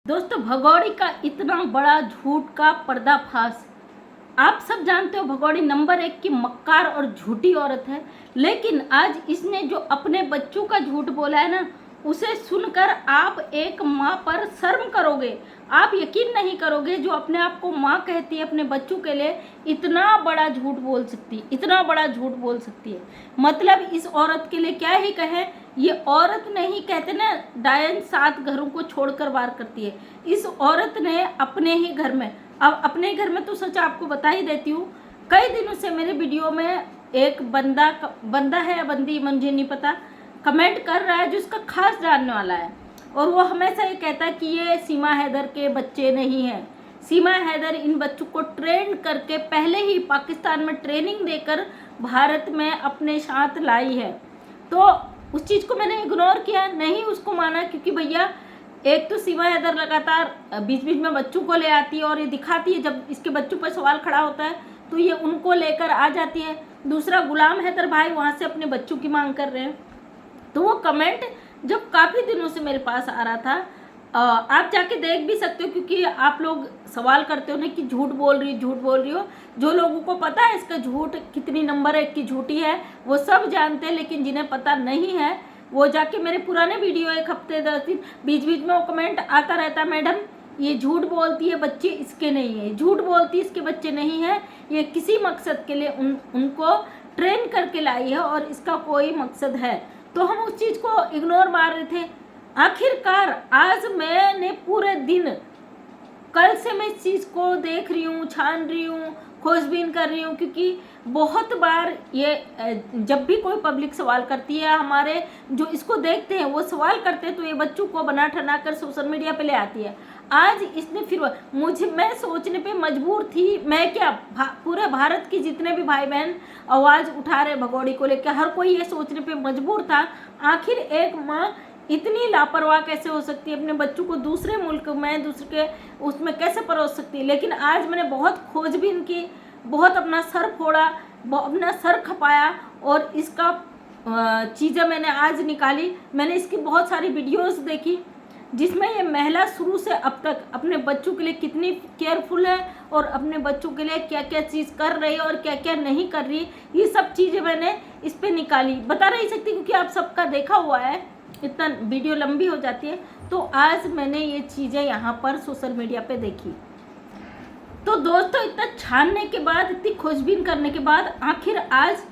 दोस्तों, भगौड़ी का इतना बड़ा झूठ का पर्दाफाश। आप सब जानते हो भगौड़ी नंबर 1 की मक्कार और झूठी औरत है। लेकिन आज इसने जो अपने बच्चों का झूठ बोला है ना, उसे सुनकर आप एक माँ पर शर्म करोगे। आप यकीन नहीं करोगे, जो अपने आप को माँ कहती है अपने बच्चों के लिए इतना बड़ा झूठ बोल सकती है, इतना बड़ा झूठ बोल सकती है। मतलब इस औरत के लिए क्या ही कहें। ये औरत नहीं, कहते ना डायन 7 घरों को छोड़कर वार करती है। इस औरत ने अपने ही घर में, अब अपने घर में तो सच आपको बता ही देती हूँ। कई दिनों से मेरे वीडियो में एक बंदा है या बंदी मुझे नहीं पता, कमेंट कर रहा है जो इसका खास जानने वाला है। और वो हमेशा ये कहता है कि ये सीमा हैदर के बच्चे नहीं हैं। सीमा हैदर इन बच्चों को ट्रेन करके पहले ही पाकिस्तान में ट्रेनिंग देकर भारत में अपने साथ लाई है। तो उस चीज़ को मैंने इग्नोर किया, नहीं उसको माना, क्योंकि भैया एक तो सीमा हैदर लगातार बीच बीच में बच्चों को ले आती है और ये दिखाती है, जब इसके बच्चों पर सवाल खड़ा होता है तो ये उनको लेकर आ जाती है। दूसरा, गुलाम हैदर भाई वहाँ से अपने बच्चों की मांग कर रहे हैं। तो वो कमेंट जब काफ़ी दिनों से मेरे पास आ रहा था, आप जाके देख भी सकते हो, क्योंकि आप लोग सवाल करते हो ना कि झूठ बोल रही हो। जो लोगों को पता है इसका झूठ कितनी नंबर 1 की झूठी है वो सब जानते हैं, लेकिन जिन्हें पता नहीं है वो जाके मेरे पुराने वीडियो 1 हफ्ते 10 दिन बीच बीच में वो कमेंट आता रहता, मैडम ये झूठ बोलती है, बच्चे इसके नहीं है, झूठ बोलती है इसके बच्चे नहीं है, ये किसी मकसद के लिए उनको ट्रेन करके लाई है और इसका कोई मकसद है। तो हम उस चीज़ को इग्नोर मार रहे थे। आखिरकार आज मैंने पूरे दिन, कल से मैं इस चीज़ को देख रही हूँ, छान रही हूँ, खोजबीन कर रही हूँ, क्योंकि बहुत बार ये जब भी कोई पब्लिक सवाल करती है, हमारे जो इसको देखते हैं वो सवाल करते हैं, तो ये बच्चों को बना ठना कर सोशल मीडिया पे ले आती है। आज इसने फिर मैं सोचने पे मजबूर थी, मैं क्या पूरे भारत की जितने भी भाई बहन आवाज़ उठा रहे भगौड़ी को लेकर, हर कोई ये सोचने पे मजबूर था, आखिर एक माँ इतनी लापरवाह कैसे हो सकती है, अपने बच्चों को दूसरे मुल्क में दूसरे के उसमें कैसे परोस सकती है। लेकिन आज मैंने बहुत खोजबीन की, बहुत अपना सर फोड़ा, अपना सर खपाया और इसका चीज़ें मैंने आज निकाली। मैंने इसकी बहुत सारी वीडियोस देखी जिसमें ये महिला शुरू से अब तक अपने बच्चों के लिए कितनी केयरफुल है और अपने बच्चों के लिए क्या क्या चीज़ कर रही है और क्या क्या नहीं कर रही, ये सब चीज़ें मैंने इस पर निकाली। बता नहीं सकती क्योंकि आप सबका देखा हुआ है, इतना वीडियो लंबी हो जाती है। तो आज मैंने ये चीज़ें यहाँ पर सोशल मीडिया पे देखी। तो दोस्तों, इतना छानने के बाद, इतनी खोजबीन करने के बाद आखिर आज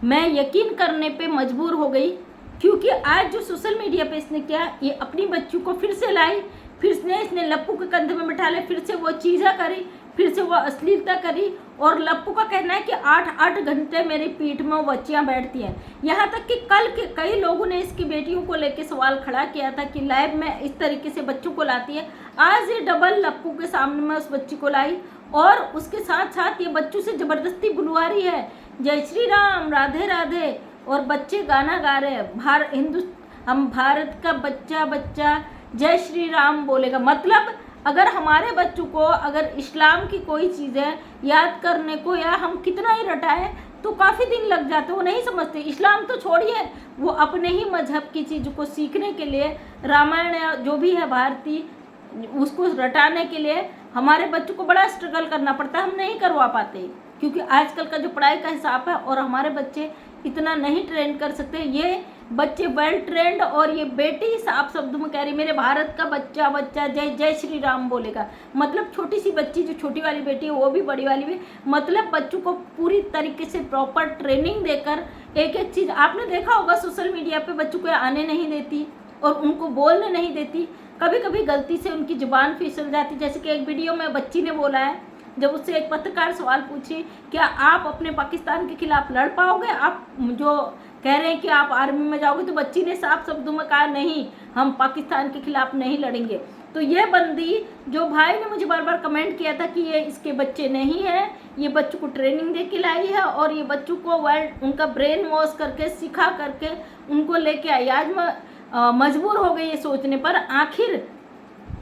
मैं यकीन करने पे मजबूर हो गई, क्योंकि आज जो सोशल मीडिया पे इसने किया, ये अपनी बच्चों को फिर से लाई, फिर से इसने लप्पू के कंधे में बिठा लिया, फिर से वो चीज़ें करी, फिर से वो अश्लीलता करी। और लप्पू का कहना है कि 8-8 घंटे मेरी पीठ में वो बच्चियाँ बैठती हैं। यहाँ तक कि कल के कई लोगों ने इसकी बेटियों को लेकर सवाल खड़ा किया था कि लाइव में इस तरीके से बच्चों को लाती है। आज ये डबल लप्पू के सामने में उस बच्ची को लाई और उसके साथ साथ ये बच्चों से ज़बरदस्ती बुलवा रही है, जय श्री राम, राधे राधे, और बच्चे गाना गा रहे हैं, हम भारत का बच्चा बच्चा जय श्री राम बोलेगा। मतलब अगर हमारे बच्चों को अगर इस्लाम की कोई चीज़ें याद करने को या हम कितना ही रटाएं तो काफ़ी दिन लग जाते, वो नहीं समझते। इस्लाम तो छोड़िए, वो अपने ही मजहब की चीज़ों को सीखने के लिए, रामायण जो भी है भारतीय, उसको रटाने के लिए हमारे बच्चों को बड़ा स्ट्रगल करना पड़ता है, हम नहीं करवा पाते, क्योंकि आजकल का जो पढ़ाई का हिसाब है और हमारे बच्चे इतना नहीं ट्रेन कर सकते। ये बच्चे वेल ट्रेंड, और ये बेटी साफ शब्दों में कह रही मेरे भारत का बच्चा बच्चा जय जय श्री राम बोलेगा। मतलब छोटी सी बच्ची, जो छोटी वाली बेटी है वो भी बड़ी वाली भी, मतलब बच्चों को पूरी तरीके से प्रॉपर ट्रेनिंग देकर एक एक चीज़, आपने देखा होगा सोशल मीडिया पे बच्चों को आने नहीं देती और उनको बोलने नहीं देती। कभी कभी गलती से उनकी जुबान फिसल जाती, जैसे कि एक वीडियो में बच्ची ने बोला है, जब उससे एक पत्रकार सवाल पूछी, क्या आप अपने पाकिस्तान के खिलाफ लड़ पाओगे, आप जो कह रहे हैं कि आप आर्मी में जाओगे, तो बच्ची ने साफ शब्दों में कहा नहीं, हम पाकिस्तान के खिलाफ नहीं लड़ेंगे। तो ये बंदी, जो भाई ने मुझे बार बार कमेंट किया था कि ये इसके बच्चे नहीं हैं, ये बच्चों को ट्रेनिंग दे के लाई है और ये बच्चों को उनका ब्रेन वॉश करके सिखा करके उनको लेके आई। आज मैं मजबूर हो गई ये सोचने पर, आखिर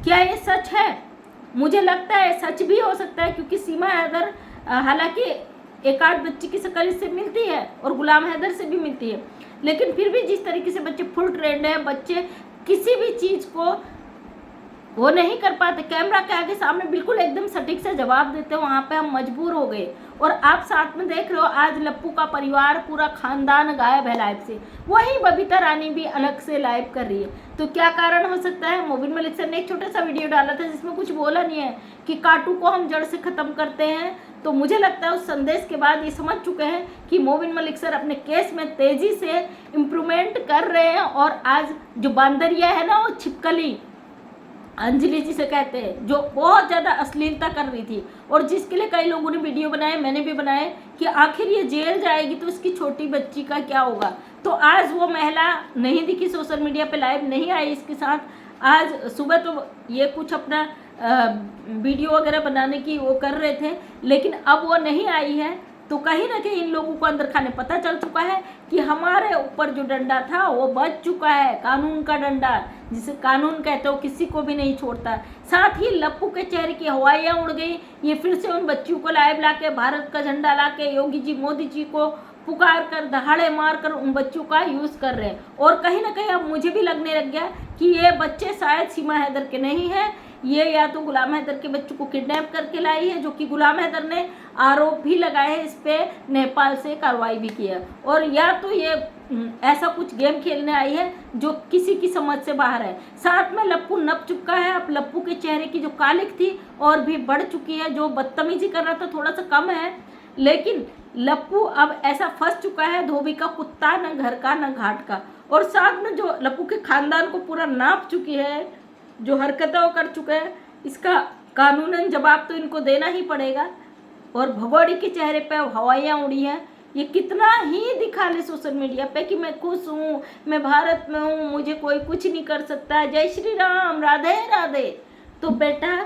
क्या ये सच है। मुझे लगता है सच भी हो सकता है, क्योंकि सीमा हैदर हालांकि एक आध बच्ची की शक्ल इससे मिलती है और गुलाम हैदर से भी मिलती है, लेकिन फिर भी जिस तरीके से बच्चे फुल ट्रेंड है, बच्चे किसी भी चीज़ को वो नहीं कर पाते, कैमरा के आगे सामने बिल्कुल एकदम सटीक से जवाब देते, वहाँ पे हम मजबूर हो गए। और आप साथ में देख रहे हो आज लप्पू का परिवार पूरा खानदान गायब है लाइव से, वहीं बबीता रानी भी अलग से लाइव कर रही है। तो क्या कारण हो सकता है? मोबिन मलिक सर ने एक छोटा सा वीडियो डाला था जिसमें कुछ बोला नहीं है कि काटू को हम जड़ से ख़त्म करते हैं। तो मुझे लगता है उस संदेश के बाद ये समझ चुके हैं कि मोबिन मलिक सर अपने केस में तेज़ी से इम्प्रूवमेंट कर रहे हैं। और आज जो बांदरिया है ना, वो छिपकली अंजलि जी से कहते हैं, जो बहुत ज़्यादा अश्लीलता कर रही थी और जिसके लिए कई लोगों ने वीडियो बनाए, मैंने भी बनाए, कि आखिर ये जेल जाएगी तो इसकी छोटी बच्ची का क्या होगा। तो आज वो महिला नहीं दिखी, सोशल मीडिया पे लाइव नहीं आई इसके साथ। आज सुबह तो ये कुछ अपना वीडियो वगैरह बनाने की वो कर रहे थे, लेकिन अब वो नहीं आई है। तो कहीं ना कहीं इन लोगों को अंदर खाने पता चल चुका है कि हमारे ऊपर जो डंडा था वो बच चुका है, कानून का डंडा, जिसे कानून कहते हो, किसी को भी नहीं छोड़ता। साथ ही लप्पू के चेहरे की हवाइयाँ उड़ गई। ये फिर से उन बच्चियों को लाइव लाके, भारत का झंडा लाके योगी जी मोदी जी को पुकार कर, दहाड़े मार कर उन बच्चों का यूज़ कर रहे हैं। और कहीं ना कहीं अब मुझे भी लगने लग गया कि ये बच्चे शायद सीमा हैदर के नहीं हैं, ये या तो गुलाम हैदर के बच्चों को किडनैप करके लाई है, जो कि गुलाम हैदर ने आरोप भी लगाए है, इस पे नेपाल से कार्रवाई भी की है, और या तो ये ऐसा कुछ गेम खेलने आई है जो किसी की समझ से बाहर है। साथ में लप्पू नप चुका है, अब लप्पू के चेहरे की जो कालिक थी और भी बढ़ चुकी है। जो बदतमीजी कर रहा था थोड़ा सा कम है, लेकिन लप्पू अब ऐसा फंस चुका है, धोबी का कुत्ता, न घर का न घाट का। और साथ में जो लप्पू के खानदान को पूरा नाप चुकी है, जो हरकतें वो कर चुके हैं, इसका कानूनन जवाब तो इनको देना ही पड़ेगा। और भगोड़ी के चेहरे पे हवाइयाँ उड़ी हैं, ये कितना ही दिखा ले सोशल मीडिया पे कि मैं खुश हूँ, मैं भारत में हूँ, मुझे कोई कुछ नहीं कर सकता, जय श्री राम, राधे राधे। तो बेटा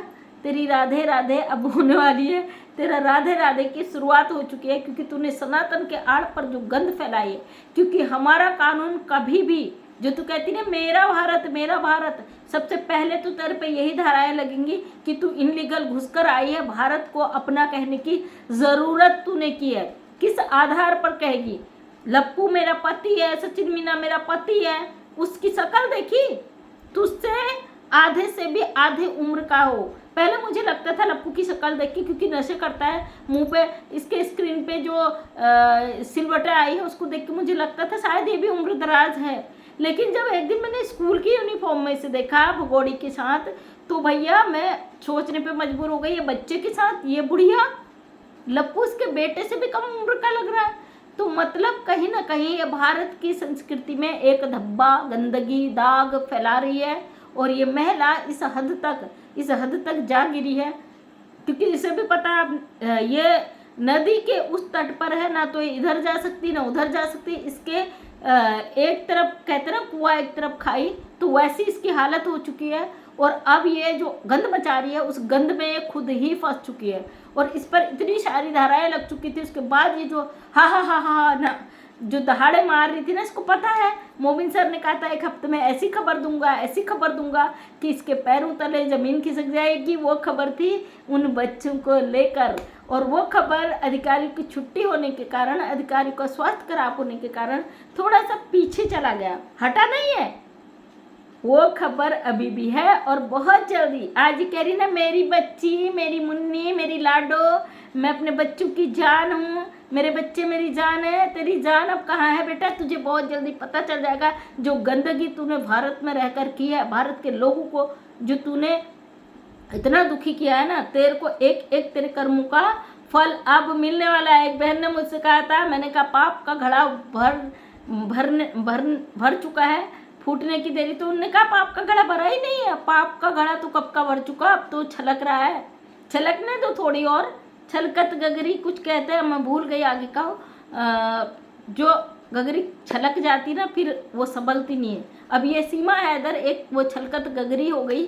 तेरी राधे राधे अब होने वाली है, तेरा राधे राधे की शुरुआत हो चुकी है, क्योंकि तूने सनातन के आड़ पर जो गंद फैलाई है। क्योंकि हमारा कानून कभी भी, जो तू कहती ना मेरा भारत मेरा भारत, सबसे पहले तो तेरे पे यही धाराएं लगेंगी कि तू इनलीगल घुसकर आई है, भारत को अपना कहने की ज़रूरत तूने की है। किस आधार पर कहेगी लप्पू मेरा पति है, सचिन मीना मेरा पति है? उसकी शक्ल देखी, तुझसे आधे से भी आधे उम्र का हो। पहले मुझे लगता था लप्पू की शक्ल देख के, क्योंकि नशे करता है, मुंह पे इसके स्क्रीन पे जो सिलवटें आई है उसको देख के मुझे लगता था शायद ये भी उम्र दराज है। लेकिन जब एक दिन मैंने स्कूल की यूनिफॉर्म में से देखा भगोड़ी के साथ, तो भैया मैं सोचने पे मजबूर हो गई, ये बच्चे के साथ ये बुढ़िया, लप्पू उसके बेटे से भी कम उम्र का लग रहा है। तो मतलब कहीं ना कहीं ये भारत की संस्कृति में एक धब्बा, गंदगी, दाग फैला रही है। और ये महिला इस हद तक जा गिरी है, क्योंकि इसे भी पता है ये नदी के उस तट पर है, ना तो इधर जा सकती ना उधर जा सकती। इसके एक तरफ कहते ना कुआं, एक तरफ खाई, तो वैसी इसकी हालत हो चुकी है। और अब ये जो गंद मचा रही है, उस गंद में ये खुद ही फंस चुकी है। और इस पर इतनी सारी धाराएं लग चुकी थी, उसके बाद ये जो हा हा हा हा ना जो दहाड़े मार रही थी ना, इसको पता है मोबिन सर ने कहा था 1 हफ्ते में ऐसी खबर दूंगा कि इसके पैरों तले जमीन खिसक जाएगी। वो खबर थी उन बच्चों को लेकर, और वो खबर अधिकारी की छुट्टी होने के कारण, अधिकारी का स्वास्थ्य खराब होने के कारण थोड़ा सा पीछे चला गया, हटा नहीं है। वो खबर अभी भी है और बहुत जल्दी। आज कह रही ना मेरी बच्ची, मेरी मुन्नी, मेरी लाडो, मैं अपने बच्चों की जान हूँ, मेरे बच्चे मेरी जान है। तेरी जान अब कहाँ है बेटा? तुझे बहुत जल्दी पता चल जाएगा। जो गंदगी तूने भारत में रहकर की है, भारत के लोगों को जो तूने इतना दुखी किया है ना, तेरे को एक एक तेरे कर्मों का फल अब मिलने वाला है। एक बहन ने मुझसे कहा था, मैंने कहा पाप का घड़ा भर चुका है, फूटने की देरी। तो उन्होंने कहा पाप का घड़ा भरा ही नहीं है, पाप का घड़ा तो कब का भर चुका, अब तो छलक रहा है। छलकने दो थोड़ी और, छलकत गगरी कुछ कहते हैं, मैं भूल गई आगे का। जो गगरी छलक जाती ना फिर वो संभलती नहीं है। अब ये सीमा हैदर एक वो छलकत गगरी हो गई,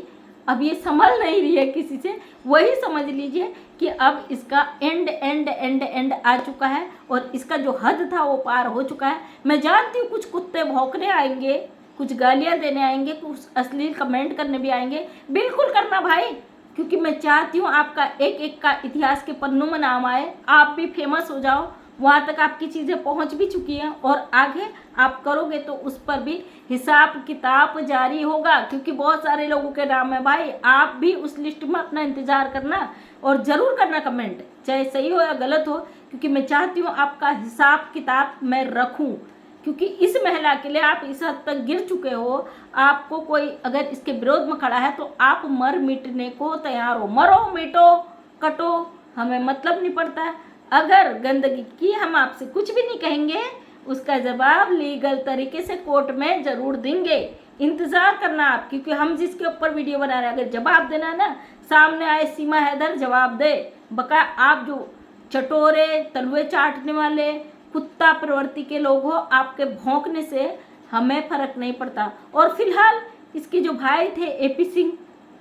अब ये संभल नहीं रही है किसी से। वही समझ लीजिए कि अब इसका एंड आ चुका है और इसका जो हद था वो पार हो चुका है। मैं जानती हूँ कुछ कुत्ते भौंकने आएंगे, कुछ गालियाँ देने आएंगे, कुछ अश्लील कमेंट करने भी आएंगे। बिल्कुल करना भाई, क्योंकि मैं चाहती हूँ आपका एक एक का इतिहास के पन्नों में नाम आए, आप भी फेमस हो जाओ। वहाँ तक आपकी चीज़ें पहुँच भी चुकी हैं और आगे आप करोगे तो उस पर भी हिसाब किताब जारी होगा, क्योंकि बहुत सारे लोगों के नाम है भाई। आप भी उस लिस्ट में अपना इंतज़ार करना और ज़रूर करना कमेंट, चाहे सही हो या गलत हो, क्योंकि मैं चाहती हूँ आपका हिसाब किताब मैं रखूँ, क्योंकि इस महिला के लिए आप इस हद तक गिर चुके हो। आपको कोई अगर इसके विरोध में खड़ा है तो आप मर मिटने को तैयार हो, मरो मिटो कटो, हमें मतलब नहीं पड़ता है। अगर गंदगी की हम आपसे कुछ भी नहीं कहेंगे, उसका जवाब लीगल तरीके से कोर्ट में ज़रूर देंगे। इंतज़ार करना आप, क्योंकि हम जिसके ऊपर वीडियो बना रहे हैं अगर जवाब देना है ना, सामने आए सीमा हैदर जवाब दे। बका आप जो चटोरे तलवे चाटने वाले कुत्ता प्रवृत्ति के लोग हो, आपके भौंकने से हमें फ़र्क नहीं पड़ता। और फिलहाल इसके जो भाई थे एपी सिंह,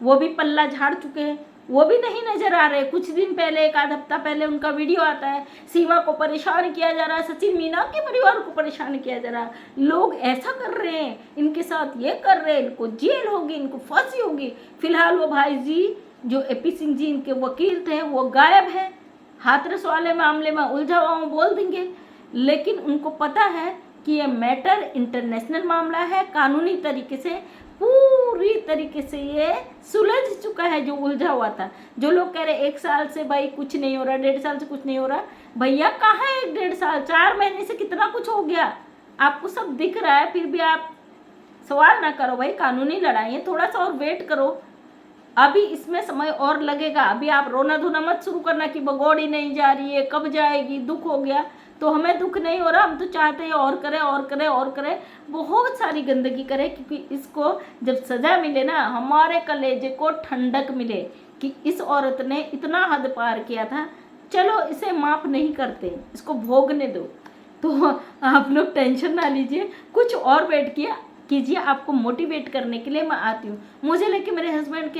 वो भी पल्ला झाड़ चुके हैं, वो भी नहीं नजर आ रहे। कुछ दिन पहले, एक आध हफ्ता पहले उनका वीडियो आता है, सीमा को परेशान किया जा रहा है, सचिन मीना के परिवार को परेशान किया जा रहा है, लोग ऐसा कर रहे हैं, इनके साथ ये कर रहे हैं, इनको जेल होगी, इनको फांसी होगी। फिलहाल वो भाई जी जो एपी सिंह जी इनके वकील थे वो गायब हैं, हाथरस वाले मामले में उलझा हुआ हूँ बोल देंगे। लेकिन उनको पता है कि ये मैटर इंटरनेशनल मामला है, कानूनी तरीके से पूरी तरीके से ये सुलझ चुका है जो उलझा हुआ था। जो लोग कह रहे 1 साल से भाई कुछ नहीं हो रहा, 1.5 साल से कुछ नहीं हो रहा, भैया कहाँ है 1.5 साल, 4 महीने से कितना कुछ हो गया, आपको सब दिख रहा है, फिर भी आप सवाल ना करो भाई। कानूनी लड़ाई है, थोड़ा सा और वेट करो, अभी इसमें समय और लगेगा। अभी आप रोना धोना मत शुरू करना कि भगोड़ी नहीं जा रही है, कब जाएगी, दुख हो गया। तो हमें दुख नहीं हो रहा, हम तो चाहते हैं और करें और करें और करें, बहुत सारी गंदगी करें, क्योंकि इसको जब सज़ा मिले ना, हमारे कलेजे को ठंडक मिले कि इस औरत ने इतना हद पार किया था। चलो इसे माफ़ नहीं करते, इसको भोगने दो। तो आप लोग टेंशन ना लीजिए, कुछ और वेट कीजिए, आपको मोटिवेट करने के लिए मैं आती हूँ। मुझे लेके मेरे हस्बैंड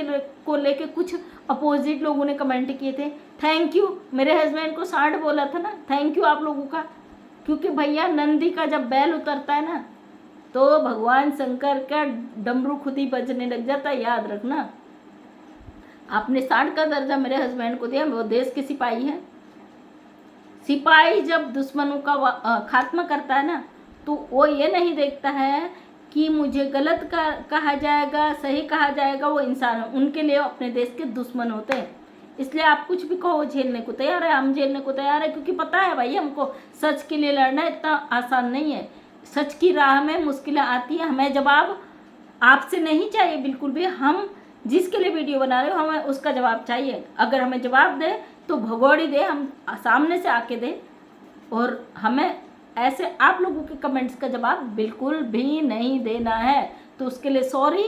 को लेके कुछ अपोजिट लोगों ने कमेंट किए थे, थैंक यू। मेरे हस्बैंड को 60 बोला था ना, थैंक यू आप लोगों का, क्योंकि भैया नंदी का जब बैल उतरता है ना तो भगवान शंकर का डमरू खुद ही बजने लग जाता है, याद रखना। आपने 60 का दर्जा मेरे हस्बैंड को दिया, वो देश के सिपाही हैं। सिपाही जब दुश्मनों का खात्मा करता है ना, तो वो ये नहीं देखता है कि मुझे गलत कहा जाएगा, सही कहा जाएगा, वो इंसान है, उनके लिए अपने देश के दुश्मन होते हैं। इसलिए आप कुछ भी कहो, झेलने को तैयार है, हम झेलने को तैयार है, क्योंकि पता है भाई हमको सच के लिए लड़ना इतना आसान नहीं है। सच की राह में मुश्किलें आती हैं, हमें जवाब आपसे नहीं चाहिए बिल्कुल भी। हम जिसके लिए वीडियो बना रहे हो हमें उसका जवाब चाहिए। अगर हमें जवाब दे तो भगोड़ी दे, हम सामने से आके दे, और हमें ऐसे आप लोगों के कमेंट्स का जवाब बिल्कुल भी नहीं देना है। तो उसके लिए सॉरी,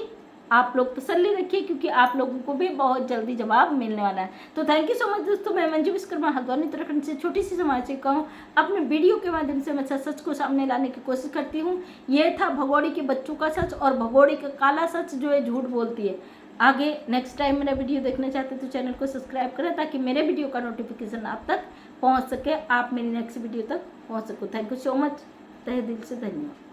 आप लोग तसल्ली रखिए, क्योंकि आप लोगों को भी बहुत जल्दी जवाब मिलने वाला है। तो थैंक यू सो मच दोस्तों। मैं मंजू विश्वकर्मा हल्द्वानी उत्तराखंड से छोटी सी समाज सेविका हूँ। अपने वीडियो के माध्यम से मैं सच को सामने लाने की कोशिश करती हूँ। ये था भगोड़ी के बच्चों का सच और भगोड़ी का काला सच जो है झूठ बोलती है। आगे नेक्स्ट टाइम मेरा वीडियो देखना चाहते तो चैनल को सब्सक्राइब करें, ताकि मेरे वीडियो का नोटिफिकेशन आप तक पहुँच सके, आप मेरी नेक्स्ट वीडियो तक पहुँच सको। थैंक यू सो मच, तहे दिल से धन्यवाद।